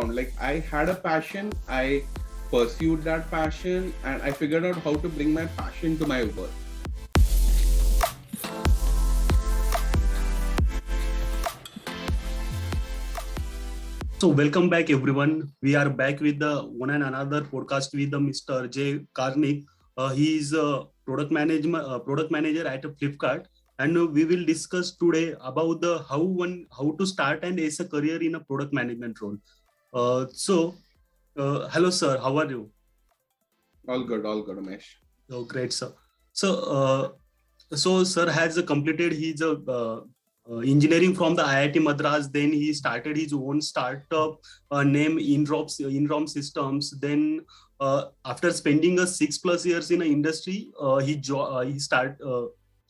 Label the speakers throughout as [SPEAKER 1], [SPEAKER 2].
[SPEAKER 1] Like I had a passion, I pursued that passion, and I figured out how to bring my passion to my work.
[SPEAKER 2] So welcome back everyone. We are back with the one and another podcast with the Mr. J. Karnik. He is a product manager at Flipkart, and we will discuss today about the how to start and ace a career in a product management role. Hello sir, how are you?
[SPEAKER 1] All good, Umesh.
[SPEAKER 2] Oh, great sir. So sir has completed his engineering from the IIT Madras. Then he started his own startup named Inrom Systems. Then after spending a 6+ years in the industry, he joined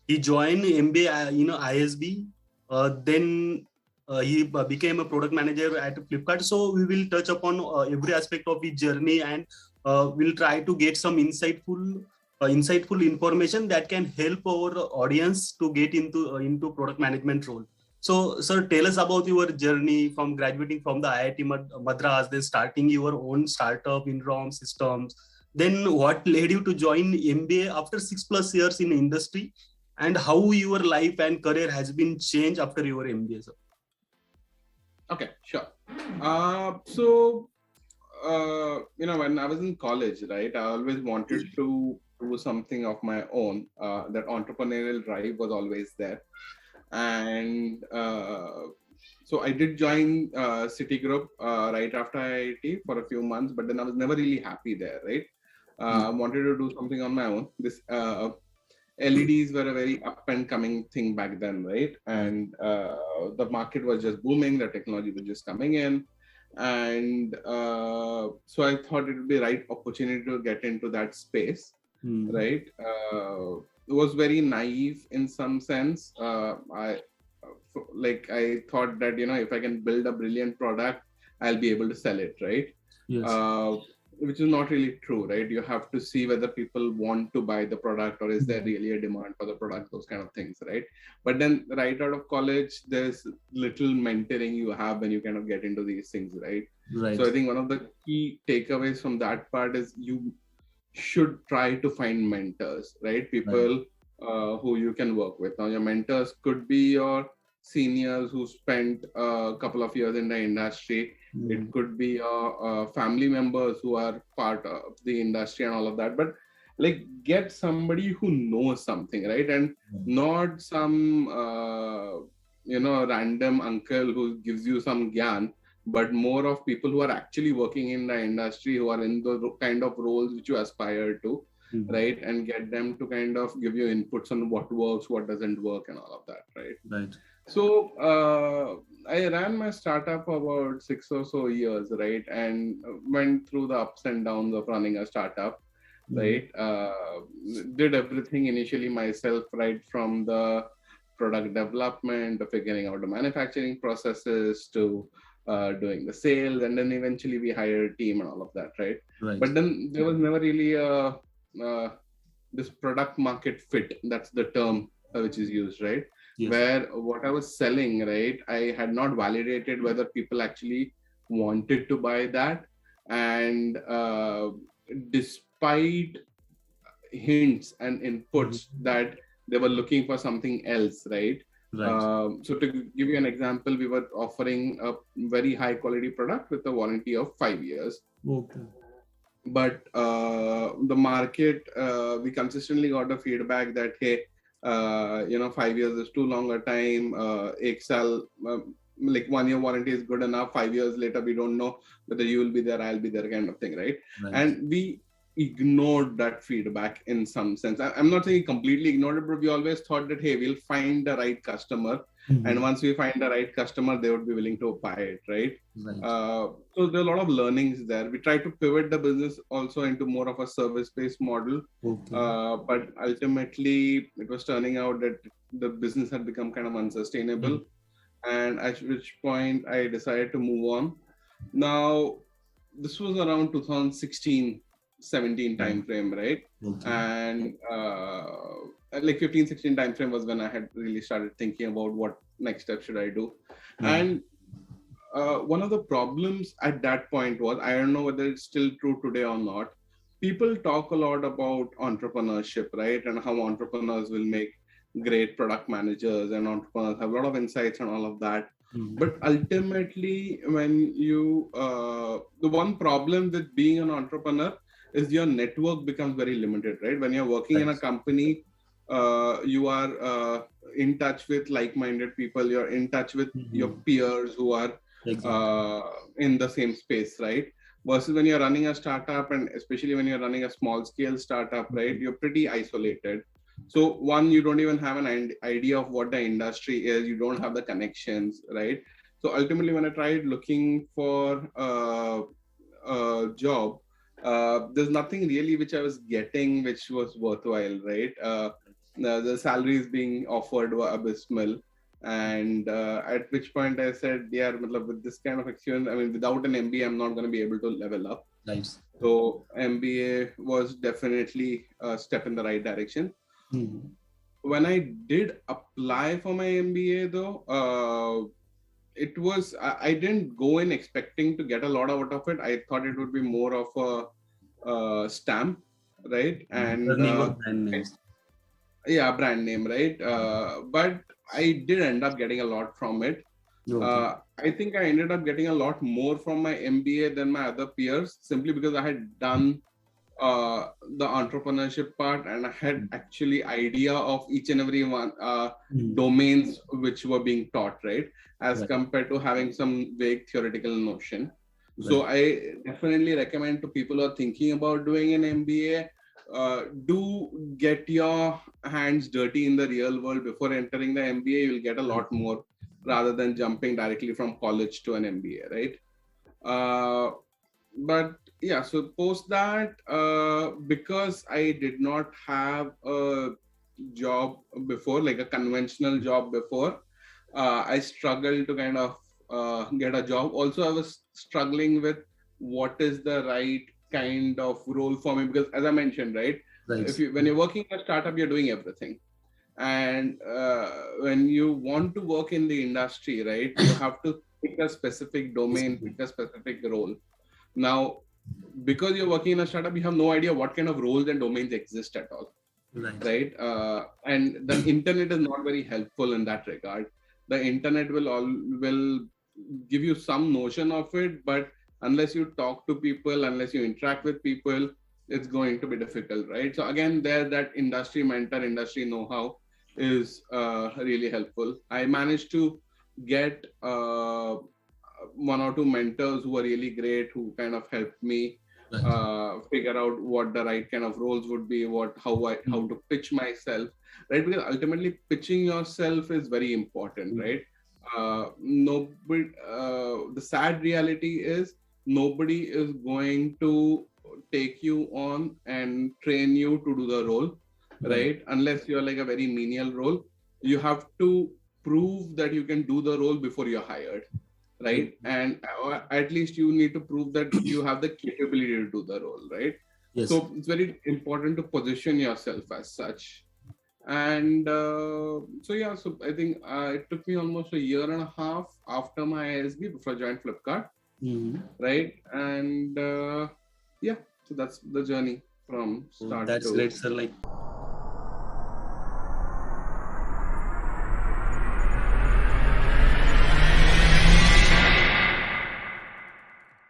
[SPEAKER 2] MBA in ISB. Then he became a product manager at Flipkart. So we will touch upon every aspect of his journey, and we'll try to get some insightful information that can help our audience to get into product management role. So, sir, tell us about your journey from graduating from the IIT Madras, then starting your own startup in ROM systems. Then, what led you to join MBA after 6+ years in the industry, and how your life and career has been changed after your MBA, sir?
[SPEAKER 1] Okay, sure. When I was in college, right, I always wanted to do something of my own. That entrepreneurial drive was always there. And so I did join Citigroup right after IIT for a few months, but then I was never really happy there, right? I wanted to do something on my own. This LEDs were a very up and coming thing back then, right? And the market was just booming, the technology was just coming in. And so I thought it would be the right opportunity to get into that space, right? It was very naive in some sense. I thought that, if I can build a brilliant product, I'll be able to sell it, right?
[SPEAKER 2] Yes.
[SPEAKER 1] Which is not really true, right? You have to see whether people want to buy the product or is there really a demand for the product, those kind of things, right? But then right out of college, there's little mentoring you have when you kind of get into these things, right?
[SPEAKER 2] Right.
[SPEAKER 1] So I think one of the key takeaways from that part is you should try to find mentors, right? People who you can work with. Now, your mentors could be your seniors who spent a couple of years in the industry. It could be your family members who are part of the industry and all of that. But like, get somebody who knows something, right? And not some random uncle who gives you some gyan, but more of people who are actually working in the industry, who are in the kind of roles which you aspire to, right? And get them to kind of give you inputs on what works, what doesn't work, and all of that, right?
[SPEAKER 2] Right.
[SPEAKER 1] So I ran my startup for about 6 or so years, right? And went through the ups and downs of running a startup, right? Did everything initially myself, right? From the product development to figuring out the manufacturing processes to doing the sales, and then eventually we hired a team and all of that, right? But then there was never really this product market fit. That's the term which is used, right? Yes. Where what I was selling, right, I had not validated whether people actually wanted to buy that. And despite hints and inputs that they were looking for something else, right? So to give you an example, we were offering a very high quality product with a warranty of 5 years.
[SPEAKER 2] Okay.
[SPEAKER 1] But the market, we consistently got the feedback that, hey, 5 years is too long a time. Excel, like 1 year warranty is good enough. 5 years later, we don't know whether you will be there, I'll be there, kind of thing, right? And we ignored that feedback in some sense. I'm not saying completely ignored it, but we always thought that, hey, we'll find the right customer. And once we find the right customer, they would be willing to buy it, right? So there are a lot of learnings there. We try to pivot the business also into more of a service-based model. But ultimately, it was turning out that the business had become kind of unsustainable. And at which point, I decided to move on. Now, this was around 2016-17 timeframe, right? And like 15-16 timeframe was when I had really started thinking about what next step should I do. And one of the problems at that point was, I don't know whether it's still true today or not. People talk a lot about entrepreneurship, right? And how entrepreneurs will make great product managers, and entrepreneurs have a lot of insights and all of that. But ultimately, when you, the one problem with being an entrepreneur is your network becomes very limited, right? When you're working in a company, you are in touch with like-minded people, you're in touch with your peers who are in the same space, right? Versus when you're running a startup, and especially when you're running a small-scale startup, right, you're pretty isolated. So one, you don't even have an idea of what the industry is. You don't have the connections, right? So ultimately, when I tried looking for a job, there's nothing really which I was getting which was worthwhile, right? The salaries being offered were abysmal. And at which point I said, yeah, with this kind of experience, I mean, without an MBA, I'm not going to be able to level up.
[SPEAKER 2] Nice.
[SPEAKER 1] So MBA was definitely a step in the right direction. When I did apply for my MBA, though, it was, I didn't go in expecting to get a lot out of it. I thought it would be more of a stamp, right? And
[SPEAKER 2] brand names.
[SPEAKER 1] Yeah, brand name, right? But I did end up getting a lot from it. I think I ended up getting a lot more from my MBA than my other peers, simply because I had done the entrepreneurship part, and I had actually idea of each and every one domains which were being taught, right? As compared to having some vague theoretical notion. So I definitely recommend to people who are thinking about doing an MBA, do get your hands dirty in the real world before entering the MBA. You'll get a lot more rather than jumping directly from college to an MBA, right? But yeah, so post that, because I did not have a job before, like a conventional job before, I struggled to kind of get a job. Also, I was struggling with what is the right kind of role for me, because as I mentioned, right, when you're working in a startup, you're doing everything. And when you want to work in the industry, right, you have to pick a specific domain, pick a specific role. Now, because you're working in a startup, you have no idea what kind of roles and domains exist at all, right? And the internet is not very helpful in that regard. The internet will give you some notion of it, but unless you talk to people, unless you interact with people, it's going to be difficult, right? So again, that industry mentor, industry know-how is really helpful. I managed to get one or two mentors who were really great, who kind of helped me figure out what the right kind of roles would be, how to pitch myself, right? Because ultimately pitching yourself is very important, right? Nobody, the sad reality is nobody is going to take you on and train you to do the role, right? Unless you're like a very menial role. You have to prove that you can do the role before you're hired, right? And at least you need to prove that you have the capability to do the role, right? So it's very important to position yourself as such. And so yeah, so I think it took me almost a year and a half after my ISB before I joined Flipkart, right? And yeah, so that's the journey from start.
[SPEAKER 2] That's great, sir. Like,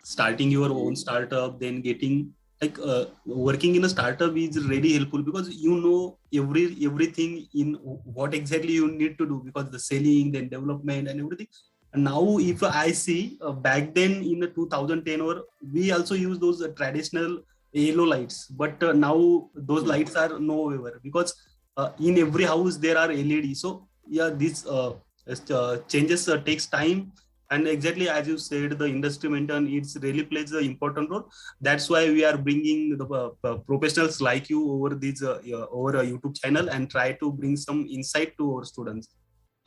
[SPEAKER 2] starting your own startup, then getting like working in a startup is really helpful, because you know everything in what exactly you need to do, because the selling, then development and everything. And now if I see back then in the 2010, or we also use those traditional yellow lights, but now those lights are nowhere, because in every house there are LED. So yeah, these changes takes time. And exactly as you said, the industry mentor, it's really plays an important role. That's why we are bringing the professionals like you over these over a YouTube channel, and try to bring some insight to our students.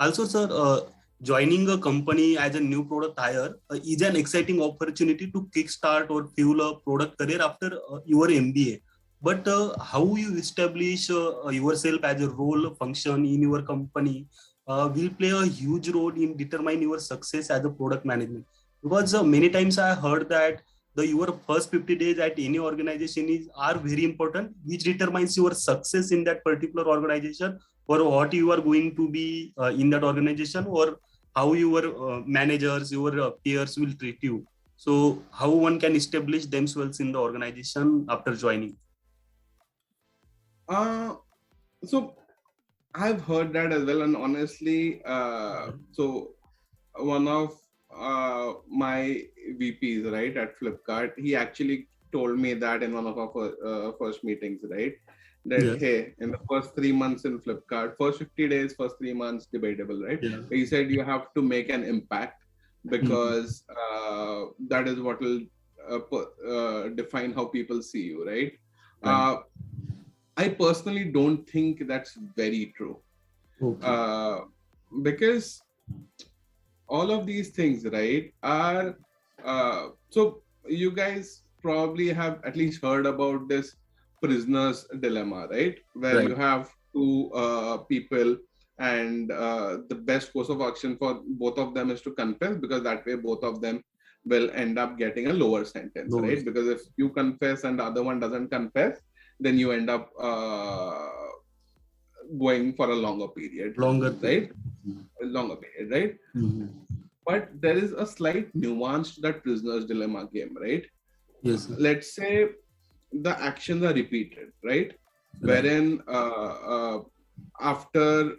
[SPEAKER 2] Also, sir, joining a company as a new product hire is an exciting opportunity to kickstart or fuel a product career after your MBA. But how you establish yourself as a role function in your company will play a huge role in determining your success as a product management. Because many times I heard that your first 50 days at any organization are very important, which determines your success in that particular organization, or what you are going to be in that organization, or how your managers, your peers will treat you. So how one can establish themselves in the organization after joining?
[SPEAKER 1] So I've heard that as well, and honestly, so one of my VPs, right, at Flipkart, he actually told me that in one of our first meetings, right, that
[SPEAKER 2] Yeah.
[SPEAKER 1] hey, in the first 3 months in Flipkart, first 50 days, first 3 months, debatable, right?
[SPEAKER 2] Yeah.
[SPEAKER 1] He said you have to make an impact because that is what will define how people see you, right?
[SPEAKER 2] Right.
[SPEAKER 1] I personally don't think that's very true.
[SPEAKER 2] Okay.
[SPEAKER 1] Uh, because all of these things, right, are so you guys probably have at least heard about this prisoner's dilemma, right, where
[SPEAKER 2] Right.
[SPEAKER 1] you have two people, and the best course of action for both of them is to confess, because that way both of them will end up getting a lower sentence,
[SPEAKER 2] No
[SPEAKER 1] right?
[SPEAKER 2] worries.
[SPEAKER 1] Because if you confess and the other one doesn't confess, then you end up going for a longer period,
[SPEAKER 2] Longer
[SPEAKER 1] right?
[SPEAKER 2] period.
[SPEAKER 1] A longer period, right?
[SPEAKER 2] Mhm.
[SPEAKER 1] But there is a slight nuance to that prisoner's dilemma game, right?
[SPEAKER 2] Yes.
[SPEAKER 1] Let's say the actions are repeated, right?
[SPEAKER 2] Right.
[SPEAKER 1] Wherein after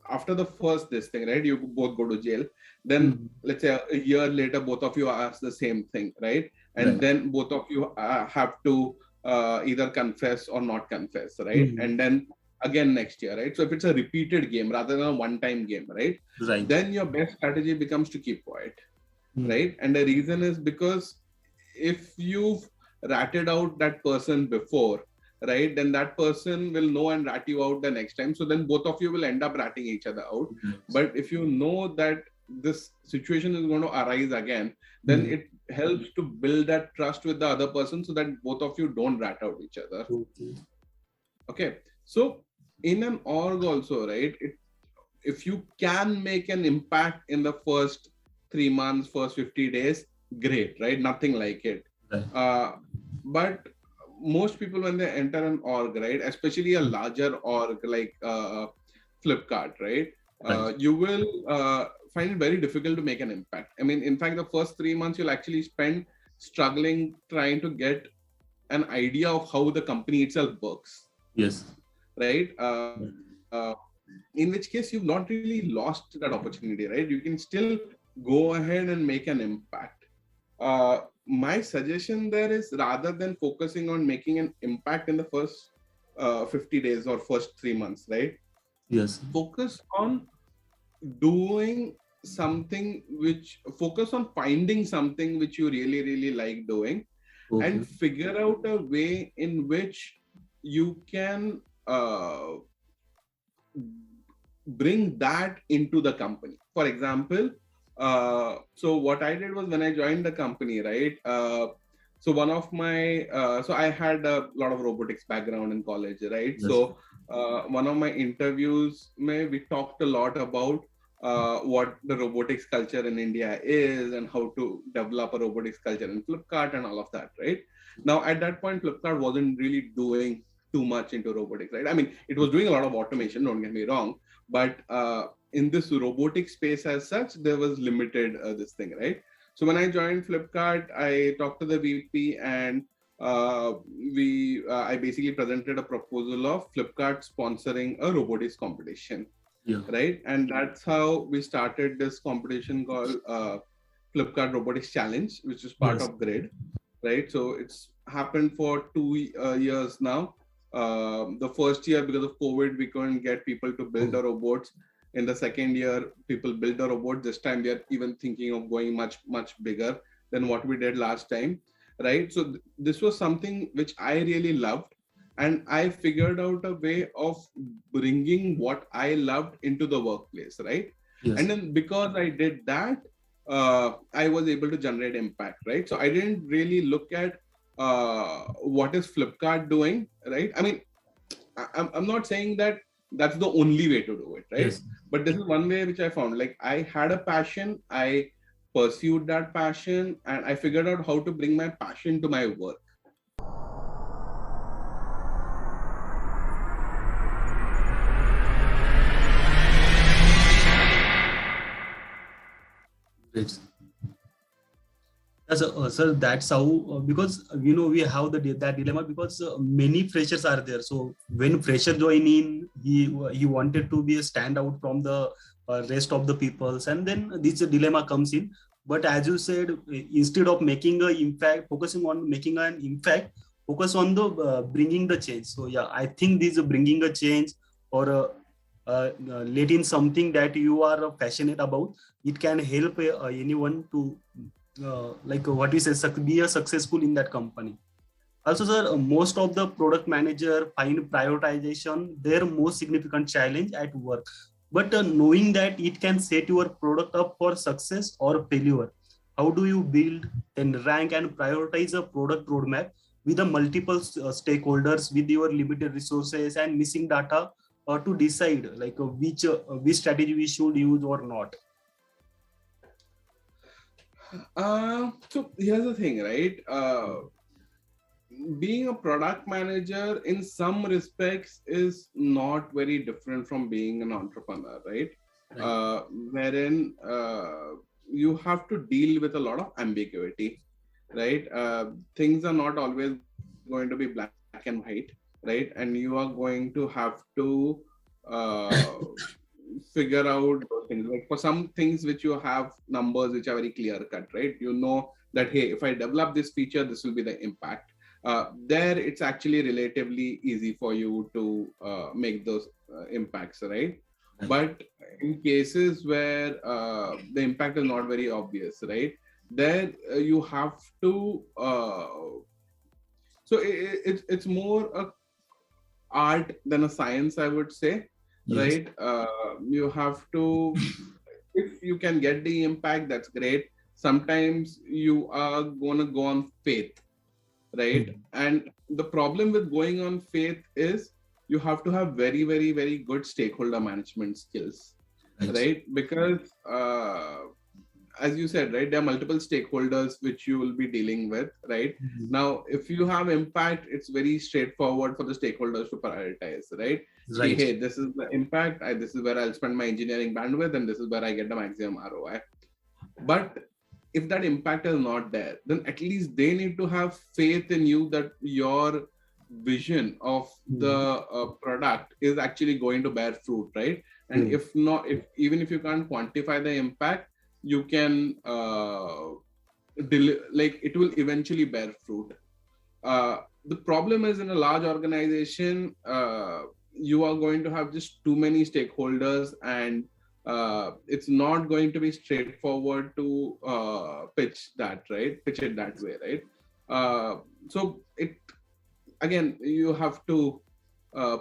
[SPEAKER 1] after the first this thing, right, you both go to jail. Then
[SPEAKER 2] Mhm.
[SPEAKER 1] let's say a year later, both of you ask the same thing, right? And
[SPEAKER 2] Right.
[SPEAKER 1] then both of you have to either confess or not confess, right?
[SPEAKER 2] Mhm.
[SPEAKER 1] And then again next year, right? So if it's a repeated game rather than a one-time game, right,
[SPEAKER 2] Right.
[SPEAKER 1] then your best strategy becomes to keep quiet,
[SPEAKER 2] Mhm.
[SPEAKER 1] right? And the reason is because if you've ratted out that person before, right, then that person will know and rat you out the next time. So then both of you will end up ratting each other out.
[SPEAKER 2] Right.
[SPEAKER 1] But if you know that this situation is going to arise again, then
[SPEAKER 2] Mhm.
[SPEAKER 1] it helps to build that trust with the other person so that both of you don't rat out each other.
[SPEAKER 2] Okay.
[SPEAKER 1] Okay. So in an org also, right, if you can make an impact in the first 3 months, first 50 days, great, right? Nothing like it.
[SPEAKER 2] Right.
[SPEAKER 1] Uh, but most people, when they enter an org, right, especially a larger org like Flipkart, right,
[SPEAKER 2] Right.
[SPEAKER 1] you will find it very difficult to make an impact. I mean, in fact, the first 3 months you'll actually spend struggling trying to get an idea of how the company itself works,
[SPEAKER 2] Yes.
[SPEAKER 1] right? In which case you've not really lost that opportunity, right? You can still go ahead and make an impact. My suggestion there is, rather than focusing on making an impact in the first 50 days or first 3 months, right,
[SPEAKER 2] Yes.
[SPEAKER 1] focus on doing something which focus on finding something which you really really like doing,
[SPEAKER 2] Okay.
[SPEAKER 1] and figure out a way in which you can bring that into the company. For example, so what I did was, when I joined the company, right, so one of my so I had a lot of robotics background in college, right?
[SPEAKER 2] Yes.
[SPEAKER 1] So one of my interviews we talked a lot about what the robotics culture in India is and how to develop a robotics culture in Flipkart and all of that, right? Now at that point Flipkart wasn't really doing too much into robotics, right? I mean, it was doing a lot of automation, don't get me wrong, but in this robotic space as such, there was limited this thing, right? So when I joined Flipkart, I talked to the VP, and I basically presented a proposal of Flipkart sponsoring a robotics competition,
[SPEAKER 2] Yeah.
[SPEAKER 1] right? And that's how we started this competition called Flipkart Robotics Challenge, which is part
[SPEAKER 2] Yes.
[SPEAKER 1] of Grid, right? So it's happened for 2 years now. The first year, because of COVID, we couldn't get people to build
[SPEAKER 2] Oh.
[SPEAKER 1] the robots. In the second year, people built the robot. This time, we are even thinking of going much, much bigger than what we did last time, right? So this was something which I really loved, and I figured out a way of bringing what I loved into the workplace, right?
[SPEAKER 2] Yes.
[SPEAKER 1] And then because I did that, I was able to generate impact, right? So I didn't really look at what is Flipkart doing, right? I mean, I'm not saying that that's the only way to do it, right?
[SPEAKER 2] Yes.
[SPEAKER 1] But this is one way which I found. Like, I had a passion. I pursued that passion, and I figured out how to bring my passion to my work.
[SPEAKER 2] Great. Sir, that's how, because we have that dilemma, because many freshers are there. So when fresher join in, he wanted to be a standout from the rest of the peoples, and then this dilemma comes in. But as you said, instead of making an impact, focusing on making an impact, focus on the bringing the change. So yeah, I think this bringing a change, or let in something that you are passionate about, it can help anyone to what we say, be a successful in that company. Also, sir, most of the product manager find prioritization their most significant challenge at work. But knowing that it can set your product up for success or failure, how do you build and rank and prioritize a product roadmap with the multiple stakeholders, with your limited resources and missing data, to decide which strategy we should use or not?
[SPEAKER 1] So here's the thing, right? Being a product manager in some respects is not very different from being an entrepreneur, right? Wherein you have to deal with a lot of ambiguity, right? Things are not always going to be black and white, right? And you are going to have to figure out those things. Like for some things which you have numbers which are very clear cut, right? You know that, hey, if I develop this feature, this will be the impact. There it's actually relatively easy for you to make those impacts, right? But in cases where the impact is not very obvious, right? There you have to so it's more a art than a science, I would say. Yes. Right? You have to, if you can get the impact, that's great. Sometimes you are going to go on faith, right? Mm-hmm. And the problem with going on faith is you have to have very, very, very good stakeholder management skills, right? Because as you said, right, there are multiple stakeholders which you will be dealing with, right? Mm-hmm. Now, if you have impact, it's very straightforward for the stakeholders to prioritize, right? Right. Hey, this is the impact. This is where I'll spend my engineering bandwidth, and this is where I get the maximum ROI. But if that impact is not there, then at least they need to have faith in you that your vision of the product is actually going to bear fruit, right? And if not, even if you can't quantify the impact, you can it will eventually bear fruit. The problem is in a large organization, you are going to have just too many stakeholders, and it's not going to be straightforward to pitch it that way, right? So it, again, you have to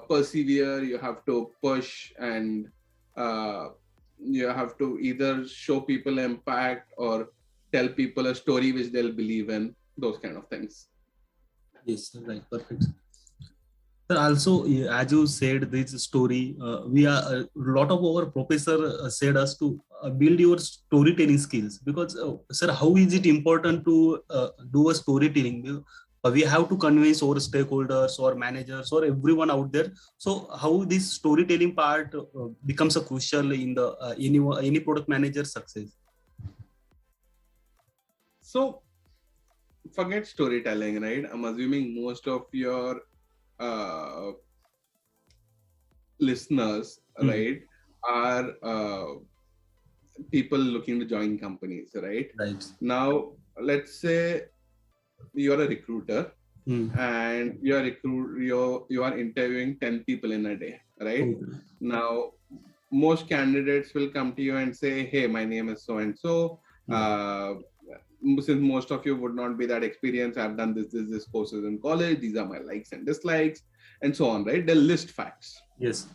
[SPEAKER 1] persevere, you have to push, and you have to either show people impact or tell people a story which they'll believe in, those kind of things.
[SPEAKER 2] Yes, right, perfect. Also, as you said, this story, we are a lot of our professor said us to build your storytelling skills, because sir, how is it important to do a storytelling? We have to convince our stakeholders or managers or everyone out there. So how this storytelling part becomes a crucial in the any product manager success?
[SPEAKER 1] So forget storytelling, right? I'm assuming most of your listeners, right, are people looking to join companies, right? Right. Now, let's say you're a recruiter and you are interviewing 10 people in a day, right? Now, most candidates will come to you and say, hey, my name is so and so. Since most of you would not be that experienced, I've done this courses in college, these are my likes and dislikes, and so on, right? They'll list facts.
[SPEAKER 2] Yes.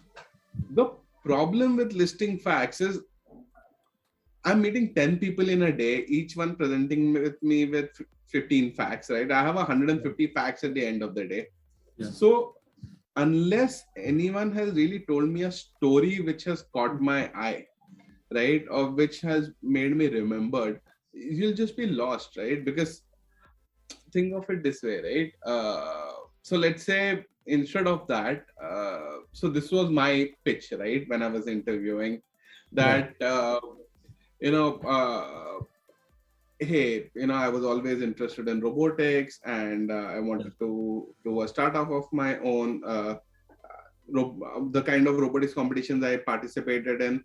[SPEAKER 1] The problem with listing facts is I'm meeting 10 people in a day, each one presenting with me with 15 facts, right? I have 150 facts at the end of the day. Yeah. So unless anyone has really told me a story which has caught my eye, right, or which has made me remembered, you'll just be lost, right? Because think of it this way, right? So let's say instead of that, so this was my pitch, right? When I was interviewing,
[SPEAKER 2] Right.
[SPEAKER 1] that you know, hey, I was always interested in robotics, and I
[SPEAKER 2] Yeah.
[SPEAKER 1] wanted to do a startup of my own. The kind of robotics competitions I participated in.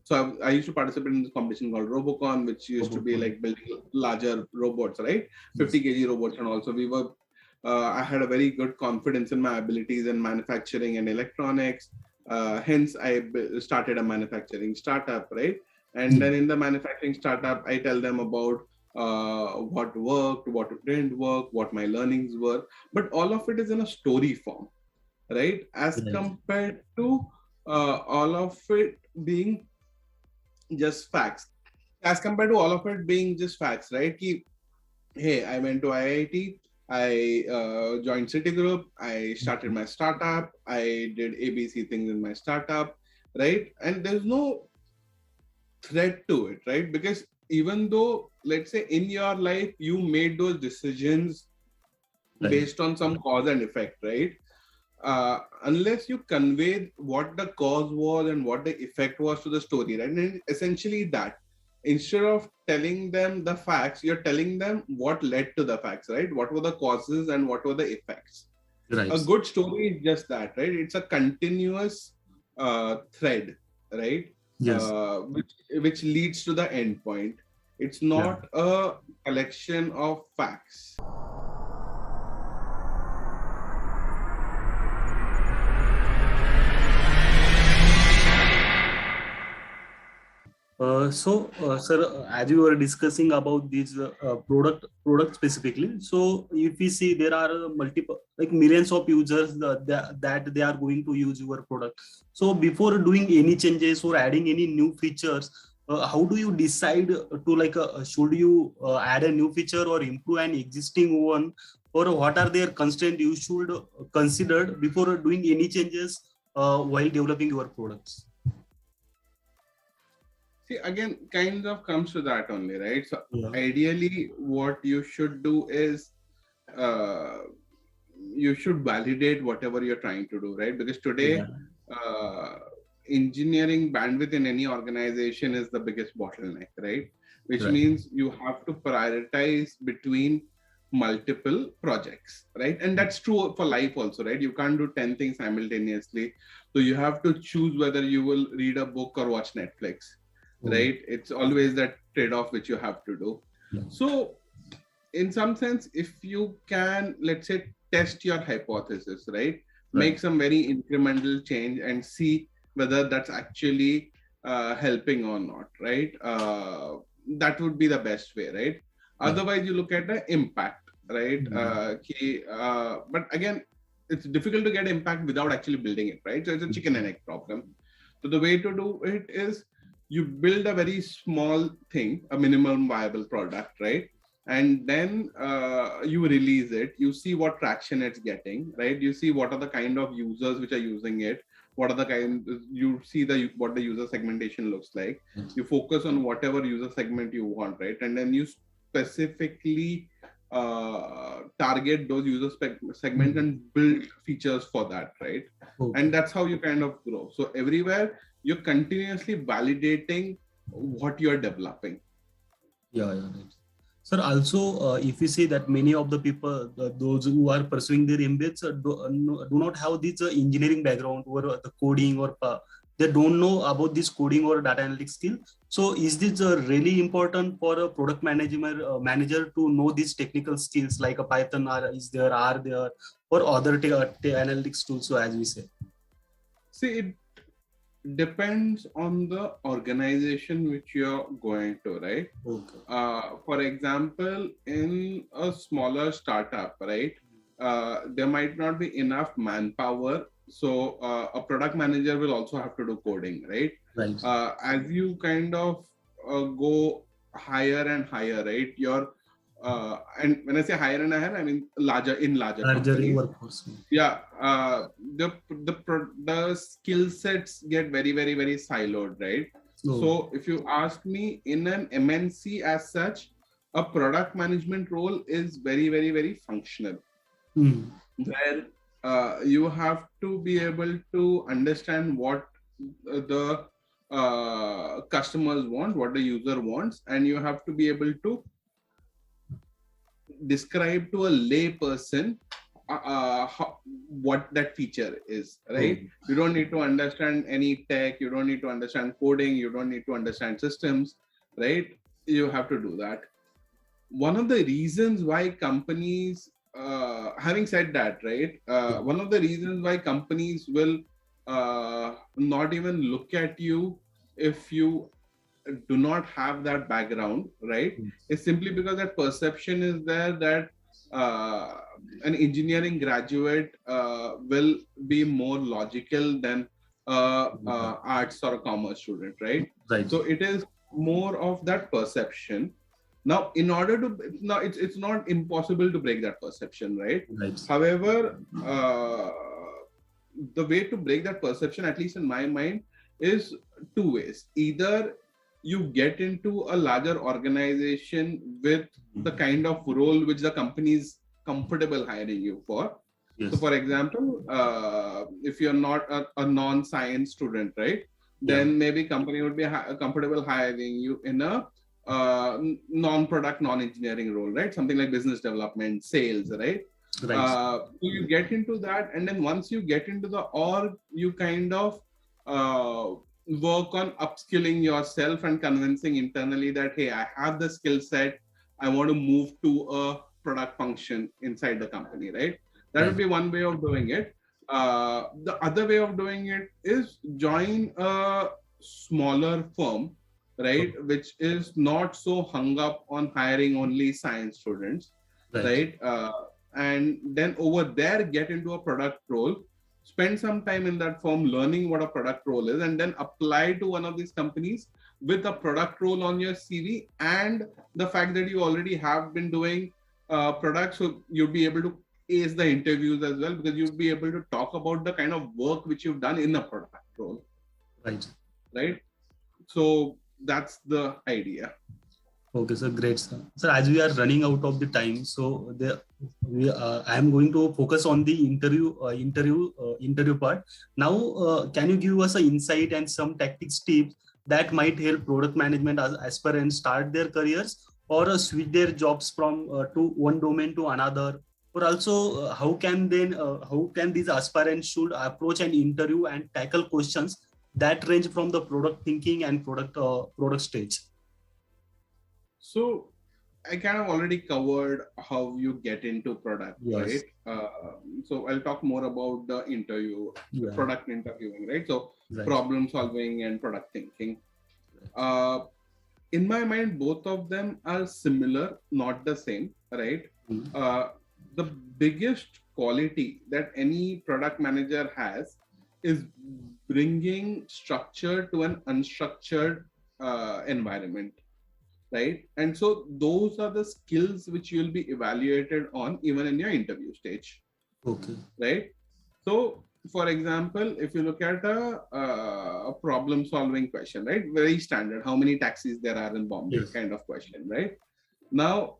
[SPEAKER 1] So I used to participate in this competition called Robocon, which used to be
[SPEAKER 2] Robocon.
[SPEAKER 1] like building larger robots, right?
[SPEAKER 2] Yes.
[SPEAKER 1] 50 kg robots, and also we were. I had a very good confidence in my abilities in manufacturing and electronics. Hence, started a manufacturing startup, right? And
[SPEAKER 2] Yeah.
[SPEAKER 1] then in the manufacturing startup, I tell them about what worked, what didn't work, what my learnings were. But all of it is in a story form, right? As
[SPEAKER 2] Right.
[SPEAKER 1] compared to all of it being just facts. As compared to all of it being just facts, right? Ki, hey, I went to IIT, I joined Citigroup, I started my startup, I did ABC things in my startup, right? And there's no threat to it, right? Because even though, let's say, in your life, you made those decisions
[SPEAKER 2] Right.
[SPEAKER 1] based on some cause and effect, right? Unless you convey what the cause was and what the effect was to the story, right? And essentially that, instead of telling them the facts, you're telling them what led to the facts, right? What were the causes and what were the effects? A
[SPEAKER 2] Right.
[SPEAKER 1] good story is just that, right? It's a continuous thread, right?
[SPEAKER 2] Yes.
[SPEAKER 1] Which leads to the end point. It's
[SPEAKER 2] Yeah.
[SPEAKER 1] not a collection of facts.
[SPEAKER 2] Sir, as you were discussing about these product specifically, so if we see there are multiple, like millions of users that they are going to use your product. So before doing any changes or adding any new features, how do you decide to like should you add a new feature or improve an existing one, or what are their constraints you should consider before doing any changes while developing your products?
[SPEAKER 1] See, again, kind of comes to that only, right? So
[SPEAKER 2] Yeah.
[SPEAKER 1] ideally, what you should do is uh, you should validate whatever you're trying to do, right? Because
[SPEAKER 2] Yeah.
[SPEAKER 1] today, uh, engineering bandwidth in any organization is the biggest bottleneck, right? Which
[SPEAKER 2] Right.
[SPEAKER 1] means you have to prioritize between multiple projects, right? And that's true for life also, right? You can't do 10 things simultaneously. So you have to choose whether you will read a book or watch Netflix,
[SPEAKER 2] Oh,
[SPEAKER 1] right? It's always that trade-off which you have to do.
[SPEAKER 2] yeah.
[SPEAKER 1] So in some sense, if you can, let's say, test your hypothesis, right?
[SPEAKER 2] Right.
[SPEAKER 1] Make some very incremental change and see whether that's actually helping or not, right? That would be the best way, right?
[SPEAKER 2] Yeah.
[SPEAKER 1] Otherwise, you look at the impact, right?
[SPEAKER 2] Mm.
[SPEAKER 1] But again, it's difficult to get impact without actually building it, right? So it's a chicken and egg problem. So the way to do it is you build a very small thing, a minimum viable product, right? And then you release it. You see what traction it's getting, right? You see what are the kind of users which are using it. What are the kind, you see what the user segmentation looks like. You focus on whatever user segment you want, right? And then you specifically target those user segments and build features for that, right?
[SPEAKER 2] Okay.
[SPEAKER 1] And that's how you kind of grow. So everywhere you're continuously validating what you're developing.
[SPEAKER 2] Yeah, yeah, right. Sir, also, if you see that many of the people, those who are pursuing their MBAs, do not have this engineering background or the coding, or they don't know about this coding or data analytics skill. So, is this really important for a product manager to know these technical skills like a Python, or is there, are there, or other analytics tools, so as we say?
[SPEAKER 1] See, it depends on the organization which you're going to, right?
[SPEAKER 2] Okay.
[SPEAKER 1] For example, in a smaller startup, right, there might not be enough manpower. So a product manager will also have to do coding, right?
[SPEAKER 2] Right.
[SPEAKER 1] As you kind of go higher and higher, right? And when I say higher and higher, I mean larger
[SPEAKER 2] Larger
[SPEAKER 1] companies.
[SPEAKER 2] workforce.
[SPEAKER 1] Yeah, the skill sets get very, very, very siloed, right? So if you ask me, in an MNC as such, a product management role is very, very, very functional, where you have to be able to understand what the customers want, what the user wants, and you have to be able to describe to a lay person what that feature is, right? You don't need to understand any tech, you don't need to understand coding, you don't need to understand systems, right? You have to do that. One of the reasons why companies, having said that, right, one of the reasons why companies will not even look at you if you do not have that background, right, is simply because that perception is there that an engineering graduate will be more logical than arts or a commerce student, right? So it is more of that perception. Now, in order to, now it's not impossible to break that perception, right? However, the way to break that perception, at least in my mind, is two ways. Either you get into a larger organization with the kind of role which the company is comfortable hiring you for. So for example, if you're not a non-science student, right, then maybe company would be comfortable hiring you in a non-product, non-engineering role, right? Something like business development, sales, right? So you get into that, and then once you get into the org, you kind of work on upskilling yourself and convincing internally that, hey, I have the skill set, I want to move to a product function inside the company, right? That would be one way of doing it. The other way of doing it is join a smaller firm, right, which is not so hung up on hiring only science students, right? And then over there, get into a product role, spend some time in that firm learning what a product role is, and then apply to one of these companies with a product role on your CV and the fact that you already have been doing products, so you'll be able to ace the interviews as well, because you'll be able to talk about the kind of work which you've done in a product role. Right. So that's the idea.
[SPEAKER 2] Okay, sir, great, sir. Sir, as we are running out of the time, so I am going to focus on the interview part. Now, can you give us an insight and some tactics tips that might help product management as aspirants start their careers or switch their jobs from to one domain to another? Or also, how can these aspirants should approach an interview and tackle questions that range from the product thinking and product stage?
[SPEAKER 1] So I kind of already covered how you get into product, right? So I'll talk more about the interview, product interviewing, right? So problem solving and product thinking. In my mind, both of them are similar, not the same, right? The biggest quality that any product manager has is bringing structure to an unstructured environment, right? And so those are the skills which you'll be evaluated on even in your interview stage. Right? So for example, if you look at a problem solving question, right? Very standard, how many taxis there are in Bombay kind of question, right? Now,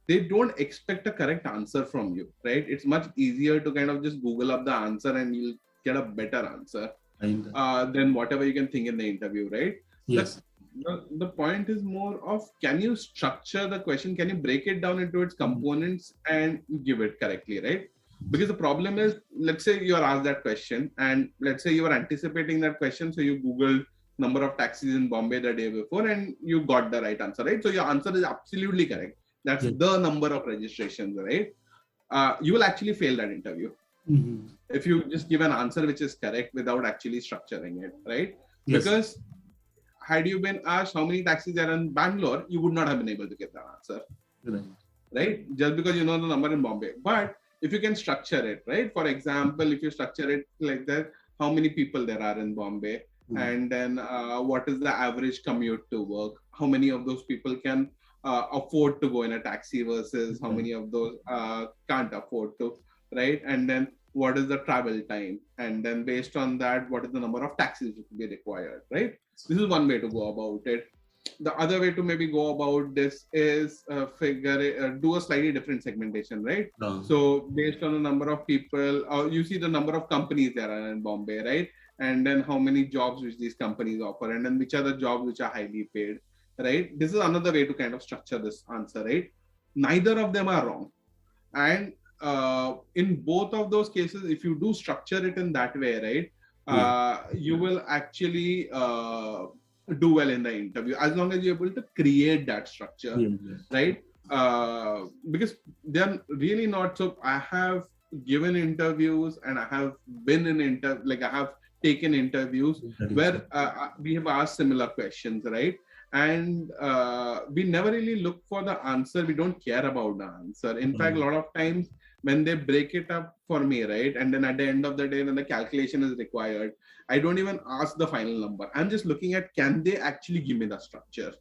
[SPEAKER 1] they don't expect a correct answer from you, right? It's much easier to kind of just Google up the answer and you'll get a better answer than whatever you can think in the interview, right? The point is more of, can you structure the question? Can you break it down into its components and give it correctly, right? Because the problem is, let's say you are asked that question and let's say you were anticipating that question. So you Googled number of taxis in Bombay the day before and you got the right answer, right? So your answer is absolutely correct. That's the number of registrations, right? You will actually fail that interview if you just give an answer which is correct without actually structuring it, right? Because had you been asked how many taxis are in Bangalore, you would not have been able to get that answer, right? Just because you know the number in Bombay. But if you can structure it, right? For example, if you structure it like that, how many people there are in Bombay, and then what is the average commute to work? How many of those people can afford to go in a taxi versus how many of those can't afford to, right? And then what is the travel time, and then based on that, what is the number of taxis which will be required, right? This is one way to go about it. The other way to maybe go about this is do a slightly different segmentation, right? So based on the number of people, you see the number of companies there are in Bombay, right? And then how many jobs which these companies offer, and then which are the jobs which are highly paid, right? This is another way to kind of structure this answer, right? Neither of them are wrong. And in both of those cases, if you do structure it in that way, right, you will actually do well in the interview, as long as you're able to create that structure, right? Because they're really not. So I have given interviews, and I have been in I have taken interviews where we have asked similar questions, right? And we never really look for the answer. We don't care about the answer. In fact, a lot of times when they break it up for me, right, and then at the end of the day when the calculation is required, I don't even ask the final number. I'm just looking at, can they actually give me the structure,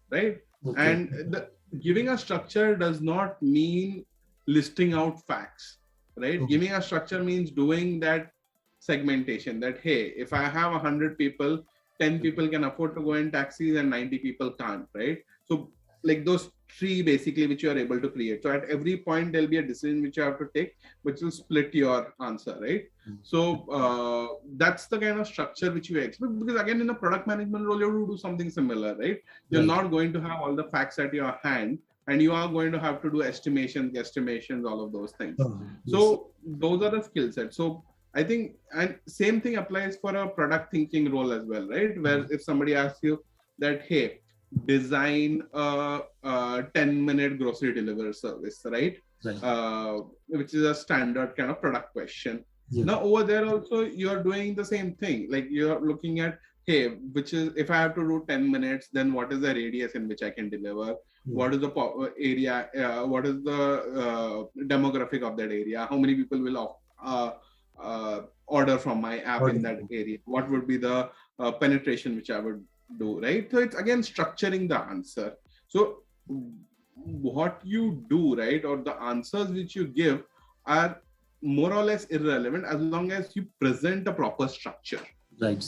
[SPEAKER 1] right? And giving a structure does not mean listing out facts, right? Giving a structure means doing that segmentation, that hey, if I have 100 people, 10 people can afford to go in taxis and 90 people can't, right? So like those three basically which you are able to create. So at every point there'll be a decision which you have to take, which will split your answer, right? So that's the kind of structure which you expect, because again, in a product management role, you have to do something similar, right? You're not going to have all the facts at your hand, and you are going to have to do estimations, guesstimations, all of those things. So those are the skill sets. So I think, and same thing applies for a product thinking role as well, right? Where if somebody asks you that, hey, design a 10-minute grocery delivery service, right? Which is a standard kind of product question. Now over there also, you're doing the same thing. Like you're looking at, hey, which is, if I have to do 10 minutes, then what is the radius in which I can deliver? What is the area? What is the demographic of that area? How many people will order from my app in that area? What would be the penetration which I would do, right? So it's again structuring the answer. So what you do, right, or the answers which you give are more or less irrelevant as long as you present a proper structure.
[SPEAKER 2] Right.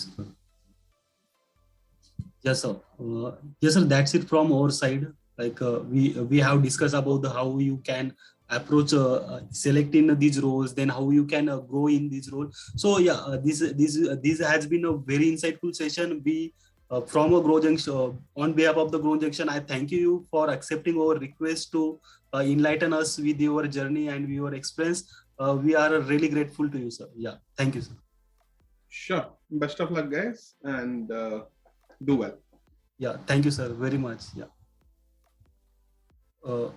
[SPEAKER 2] Yes, sir. Yes, sir. That's it from our side. Like we have discussed about how you can approach selecting these roles, then how you can grow in these roles. So yeah, this has been a very insightful session. We from a Growjunction, on behalf of the Growjunction, I thank you for accepting our request to enlighten us with your journey and your experience. We are really grateful to you, sir. Yeah, thank you, sir.
[SPEAKER 1] Sure. Best of luck, guys, and do well.
[SPEAKER 2] Yeah, thank you, sir, very much. Yeah. Okay.